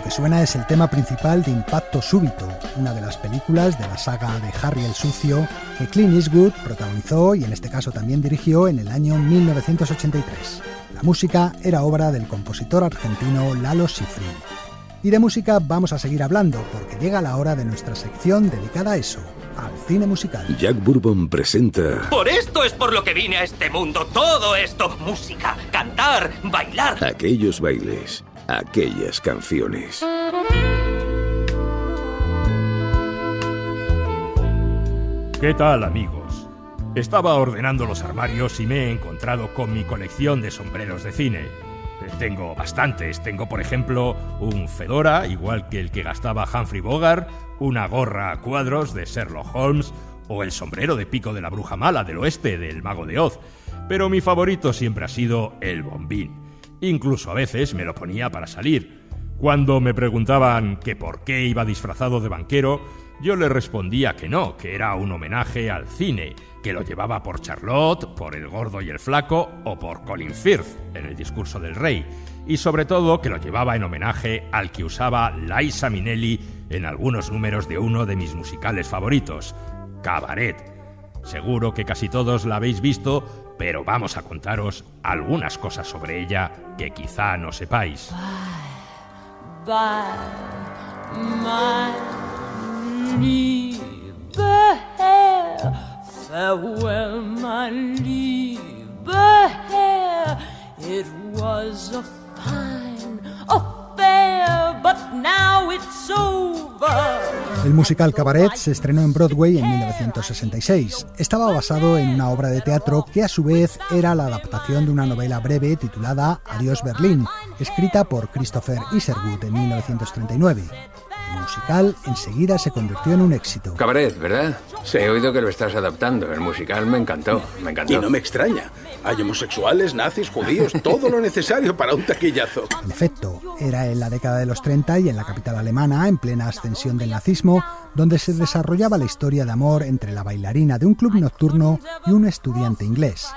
Suena es el tema principal de Impacto Súbito, una de las películas de la saga de Harry el Sucio que Clint Eastwood protagonizó y en este caso también dirigió en el año 1983. La música era obra del compositor argentino Lalo Schifrin. Y de música vamos a seguir hablando porque llega la hora de nuestra sección dedicada a eso, al cine musical. Jack Bourbon presenta... Por esto es por lo que vine a este mundo, todo esto, música, cantar, bailar. Aquellos bailes, aquellas canciones. ¿Qué tal, amigos? Estaba ordenando los armarios y me he encontrado con mi colección de sombreros de cine. Tengo bastantes. Tengo, por ejemplo, un fedora, igual que el que gastaba Humphrey Bogart, una gorra a cuadros de Sherlock Holmes o el sombrero de pico de la bruja mala del oeste del Mago de Oz. Pero mi favorito siempre ha sido el bombín. Incluso a veces me lo ponía para salir. Cuando me preguntaban que por qué iba disfrazado de banquero, yo les respondía que no, que era un homenaje al cine, que lo llevaba por Charlotte, por El Gordo y el Flaco o por Colin Firth en El Discurso del Rey, y sobre todo que lo llevaba en homenaje al que usaba Liza Minnelli en algunos números de uno de mis musicales favoritos, Cabaret. Seguro que casi todos la habéis visto, pero vamos a contaros algunas cosas sobre ella que quizá no sepáis. Bye, my liebe Herr, farewell, my liebe Herr. It was a fine affair, but now it's over. El musical Cabaret se estrenó en Broadway en 1966. Estaba basado en una obra de teatro que a su vez era la adaptación de una novela breve titulada Adiós Berlín, escrita por Christopher Isherwood en 1939. El musical enseguida se convirtió en un éxito. Cabaret, ¿verdad? Sí, he oído que lo estás adaptando. El musical me encantó, me encantó. Y no me extraña. Hay homosexuales, nazis, judíos, todo lo necesario para un taquillazo. En efecto, era en la década de los 30 y en la capital alemana, en plena ascensión del nazismo, donde se desarrollaba la historia de amor entre la bailarina de un club nocturno y un estudiante inglés.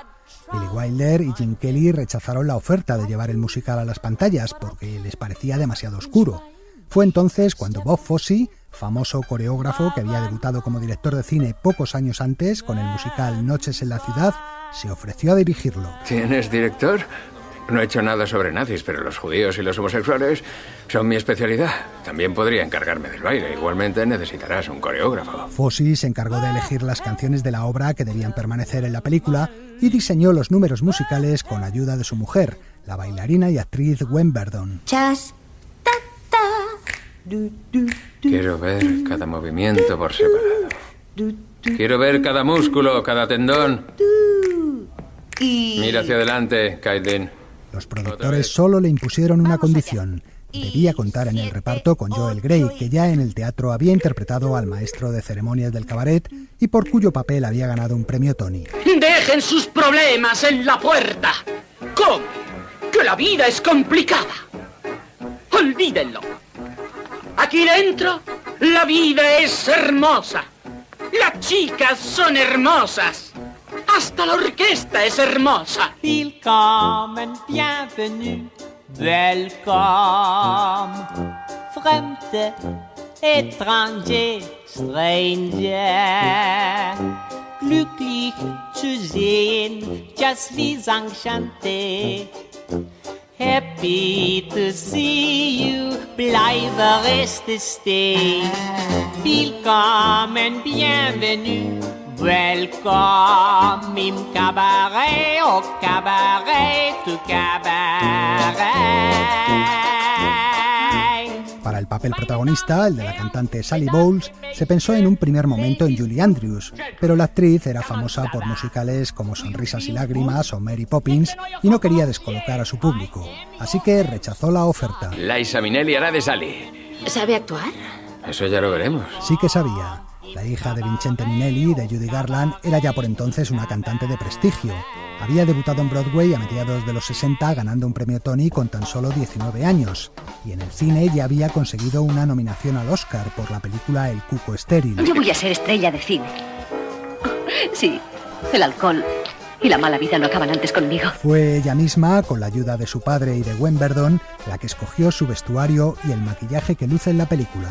Billy Wilder y Gene Kelly rechazaron la oferta de llevar el musical a las pantallas porque les parecía demasiado oscuro. Fue entonces cuando Bob Fosse, famoso coreógrafo que había debutado como director de cine pocos años antes con el musical Noches en la ciudad, se ofreció a dirigirlo. ¿Tienes director? No he hecho nada sobre nazis, pero los judíos y los homosexuales son mi especialidad. También podría encargarme del baile. Igualmente necesitarás un coreógrafo. Fosse se encargó de elegir las canciones de la obra que debían permanecer en la película y diseñó los números musicales con ayuda de su mujer, la bailarina y actriz Gwen Verdon. Quiero ver cada movimiento por separado. Quiero ver cada músculo, cada tendón. Mira hacia adelante, Kaidin. Los productores solo le impusieron una condición: debía contar en el reparto con Joel Grey, que ya en el teatro había interpretado al maestro de ceremonias del cabaret y por cuyo papel había ganado un premio Tony. Dejen sus problemas en la puerta. ¿Cómo? Que la vida es complicada. Olvídenlo. Aquí dentro, la vida es hermosa. Las chicas son hermosas. Hasta la orquesta es hermosa. Willkommen, bienvenue, welcome. Fremde, étranger, stranger. Glücklich zu sehen, just vis enchanté. Happy to see you, bleibe reste stay. Willkommen, bienvenue, welcome im cabaret, au cabaret, tu cabaret. Para el papel protagonista, el de la cantante Sally Bowles, se pensó en un primer momento en Julie Andrews, pero la actriz era famosa por musicales como Sonrisas y Lágrimas o Mary Poppins y no quería descolocar a su público, así que rechazó la oferta. Liza Minnelli hará de Sally. ¿Sabe actuar? Eso ya lo veremos. Sí que sabía. La hija de Vincente Minnelli y de Judy Garland era ya por entonces una cantante de prestigio. Había debutado en Broadway a mediados de los 60 ganando un premio Tony con tan solo 19 años. Y en el cine ya había conseguido una nominación al Oscar por la película El Cuco Estéril. Yo voy a ser estrella de cine. Sí, el alcohol y la mala vida no acaban antes conmigo. Fue ella misma, con la ayuda de su padre y de Gwen Verdon, la que escogió su vestuario y el maquillaje que luce en la película.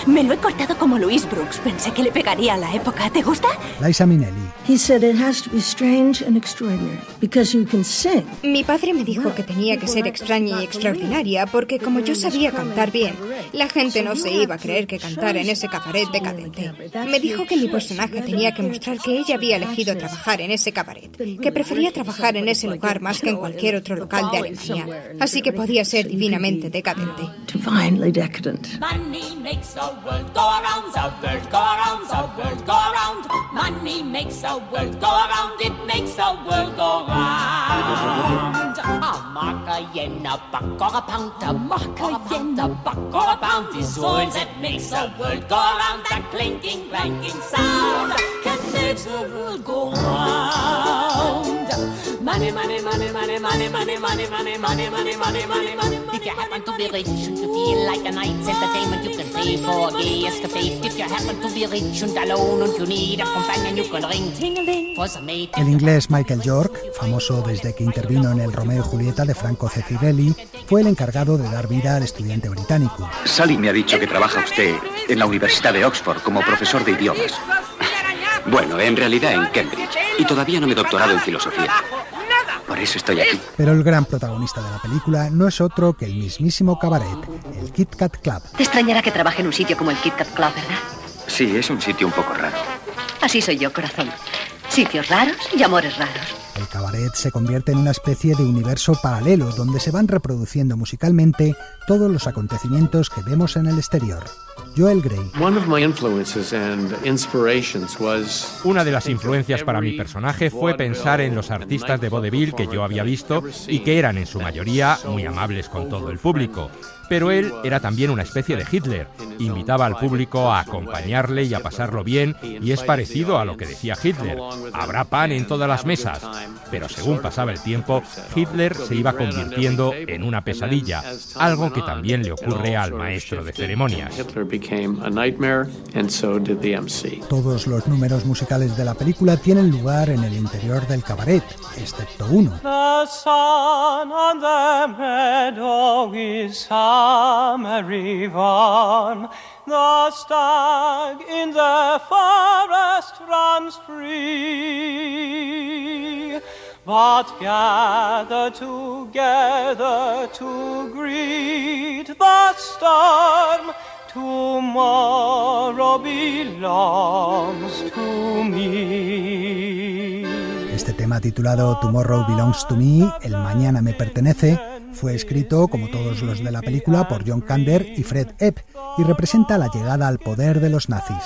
Me lo he cortado como Louise Brooks. Pensé que le pegaría a la época. ¿Te gusta? Liza Minnelli. Mi padre me dijo que tenía que ser extraña y extraordinaria porque como yo sabía cantar bien, la gente no se iba a creer que cantara en ese cabaret decadente. Me dijo que mi personaje tenía que mostrar que ella había elegido trabajar en ese cabaret, que prefería trabajar en ese lugar más que en cualquier otro local de Alemania, así que podía ser divinamente decadente. Money makes the world go around, the world go around, the world go around. Money makes the world go around, it makes the world go round. A mark, a yen, a buck, or a pound, a mark, a yen, a buck, or a pound is all that makes the world go around. That clinking, clanking sound that makes the world go round. Money, money, money, money, money, money, money, money, money, money, money, money, money. If you happen to be rich and to feel like a night's entertainment, you can pay for a gay escapade. If you happen to be rich and alone and you need a companion, you can ring ting-a-ling for some mate. El inglés Michael York, famoso desde que intervino en el Romeo y Julieta de Franco Zeffirelli, fue el encargado de dar vida al estudiante británico. Sally me ha dicho que trabaja usted en la Universidad de Oxford como profesor de idiomas. Bueno, en realidad en Cambridge. Y todavía no me he doctorado en filosofía. Por eso estoy aquí. Pero el gran protagonista de la película no es otro que el mismísimo cabaret, el Kit Kat Club. Te extrañará que trabaje en un sitio como el Kit Kat Club, ¿verdad? Sí, es un sitio un poco raro. Así soy yo, corazón. Sitios raros y amores raros. El cabaret se convierte en una especie de universo paralelo donde se van reproduciendo musicalmente todos los acontecimientos que vemos en el exterior. Joel Grey. Una de las influencias para mi personaje fue pensar en los artistas de vodevil que yo había visto y que eran en su mayoría muy amables con todo el público. Pero él era también una especie de Hitler. Invitaba al público a acompañarle y a pasarlo bien, y es parecido a lo que decía Hitler. Habrá pan en todas las mesas. Pero según pasaba el tiempo, Hitler se iba convirtiendo en una pesadilla, algo que también le ocurre al maestro de ceremonias. Todos los números musicales de la película tienen lugar en el interior del cabaret, excepto uno. The sun on the meadow is summery warm. The stag in the forest runs free. But gather together to greet the storm. Tomorrow belongs to me. Este tema titulado Tomorrow Belongs to Me, El Mañana Me Pertenece, fue escrito, como todos los de la película, por John Kander y Fred Epp y representa la llegada al poder de los nazis.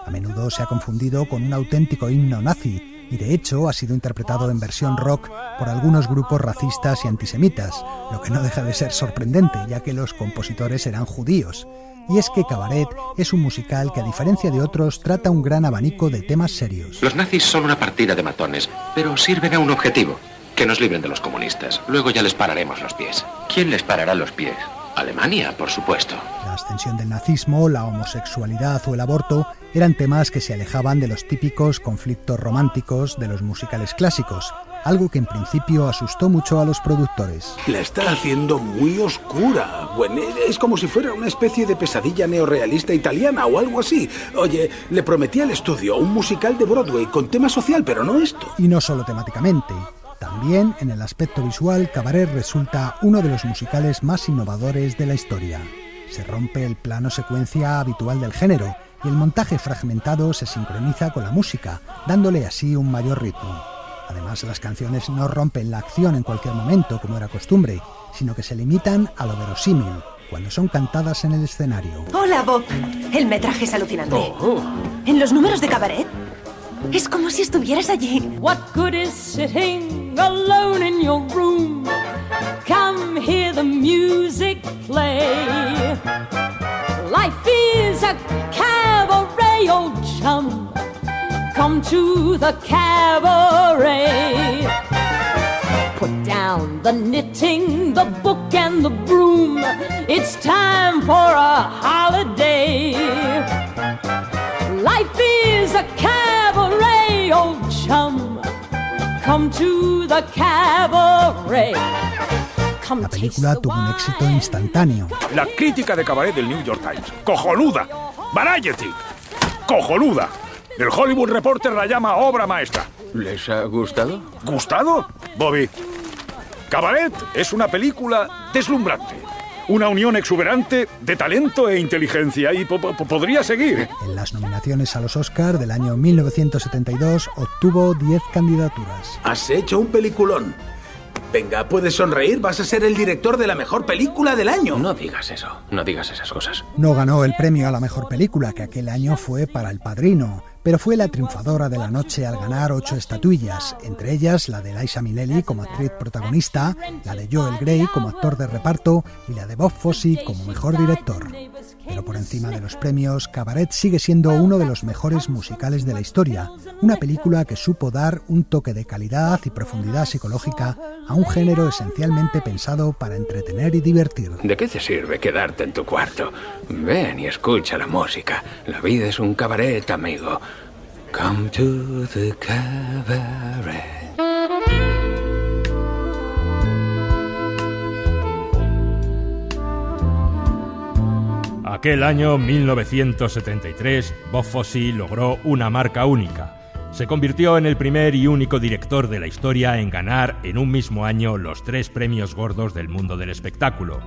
A menudo se ha confundido con un auténtico himno nazi, y de hecho ha sido interpretado en versión rock por algunos grupos racistas y antisemitas, lo que no deja de ser sorprendente, ya que los compositores eran judíos. Y es que Cabaret es un musical que, a diferencia de otros, trata un gran abanico de temas serios. Los nazis son una partida de matones, pero sirven a un objetivo: que nos libren de los comunistas. Luego ya les pararemos los pies. ¿Quién les parará los pies? Alemania, por supuesto. La ascensión del nazismo, la homosexualidad o el aborto eran temas que se alejaban de los típicos conflictos románticos de los musicales clásicos, algo que en principio asustó mucho a los productores. La está haciendo muy oscura. Bueno, es como si fuera una especie de pesadilla neorrealista italiana o algo así. Oye, le prometí al estudio un musical de Broadway con tema social, pero no esto. Y no solo temáticamente. También, en el aspecto visual, Cabaret resulta uno de los musicales más innovadores de la historia. Se rompe el plano secuencia habitual del género y el montaje fragmentado se sincroniza con la música, dándole así un mayor ritmo. Además, las canciones no rompen la acción en cualquier momento, como era costumbre, sino que se limitan a lo verosímil, cuando son cantadas en el escenario. Hola, Bob. El metraje es alucinante. En los números de Cabaret, es como si estuvieras allí. What good is sitting alone in your room? Come hear the music play. Life is a cabaret, old chum. Come to the cabaret. Put down the knitting, the book and the broom. It's time for a holiday. Life is a cabaret, old chum. Come to the cabaret. La película tuvo un éxito instantáneo. La crítica de Cabaret del New York Times. ¡Cojonuda! ¡Variety! ¡Cojonuda! El Hollywood Reporter la llama obra maestra. ¿Les ha gustado? ¿Gustado? Bobby, Cabaret es una película deslumbrante. Una unión exuberante de talento e inteligencia y podría seguir. En las nominaciones a los Oscar del año 1972 obtuvo 10 candidaturas. Has hecho un peliculón. Venga, puedes sonreír, vas a ser el director de la mejor película del año. No digas eso, no digas esas cosas. No ganó el premio a la mejor película, que aquel año fue para El Padrino, pero fue la triunfadora de la noche al ganar 8 estatuillas, entre ellas la de Liza Minnelli como actriz protagonista, la de Joel Grey como actor de reparto y la de Bob Fosse como mejor director. Pero por encima de los premios, Cabaret sigue siendo uno de los mejores musicales de la historia, una película que supo dar un toque de calidad y profundidad psicológica a un género esencialmente pensado para entretener y divertir. ¿De qué te sirve quedarte en tu cuarto? Ven y escucha la música. La vida es un cabaret, amigo. Come to the cabaret. Aquel año 1973, Bob Fosse logró una marca única. Se convirtió en el primer y único director de la historia en ganar en un mismo año los 3 premios gordos del mundo del espectáculo: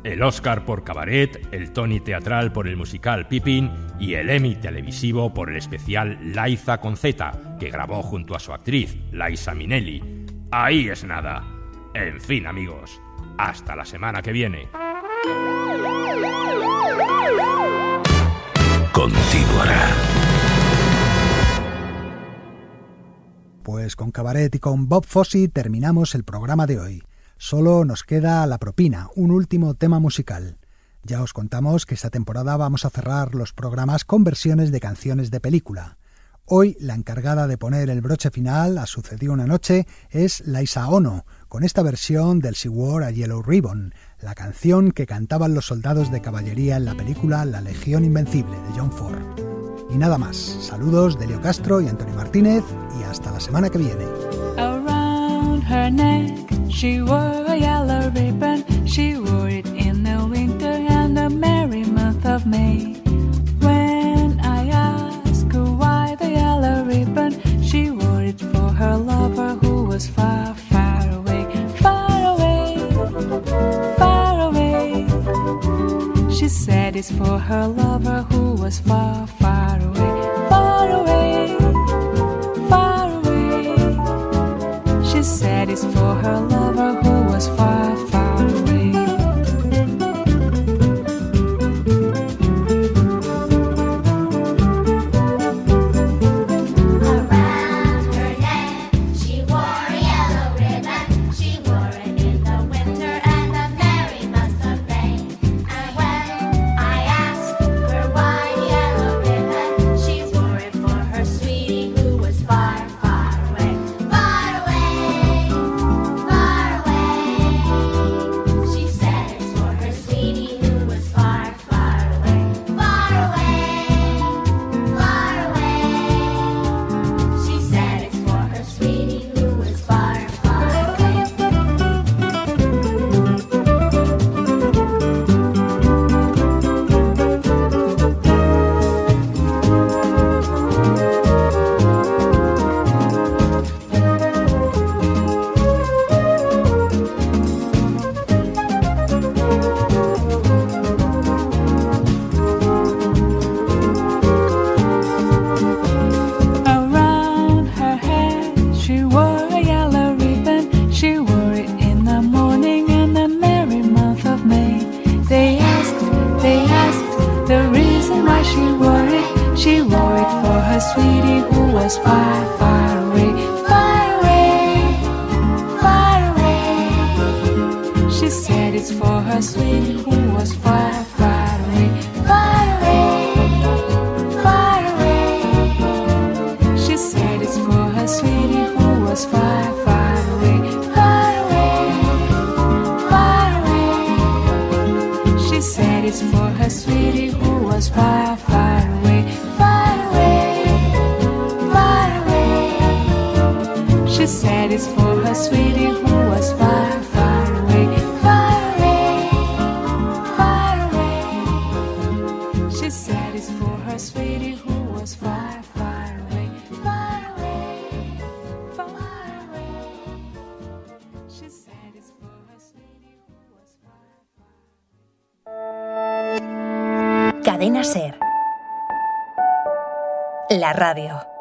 el Oscar por Cabaret, el Tony teatral por el musical Pippin y el Emmy televisivo por el especial Liza con Z, que grabó junto a su actriz, Liza Minnelli. Ahí es nada. En fin, amigos, hasta la semana que viene. Continuará. Pues con Cabaret y con Bob Fosse terminamos el programa de hoy. Solo nos queda la propina, un último tema musical. Ya os contamos que esta temporada vamos a cerrar los programas con versiones de canciones de película. Hoy la encargada de poner el broche final a Sucedió una noche es Liza Ono, con esta versión del She Wore a Yellow Ribbon, la canción que cantaban los soldados de caballería en la película La Legión Invencible de John Ford. Y nada más, saludos de Leo Castro y Antonio Martínez y hasta la semana que viene. Around her neck she wore a yellow ribbon, she wore it in the winter and the merry month of May. When I asked her why the yellow ribbon, she wore it for her lover who was far, far away, far away, far away. She said it's for her lover who was far, far away, far away, far away. She said it's for her lover who was far, far away. Around her neck her sweetie who was far, far away, far away, far away. She said it's for her sweetie who was far, far away, far away, far away. She said it's for her sweetie who was far, far away, far away, far away. She said it's for her sweetie who was far, far away, far away, far away. She said it's for her sweetie who was far, far away, far away, far away. She said it's for her sweetie who was far, far away, far away, far away. She said it's for her sweetie who was far, far away. Cadena SER. La radio.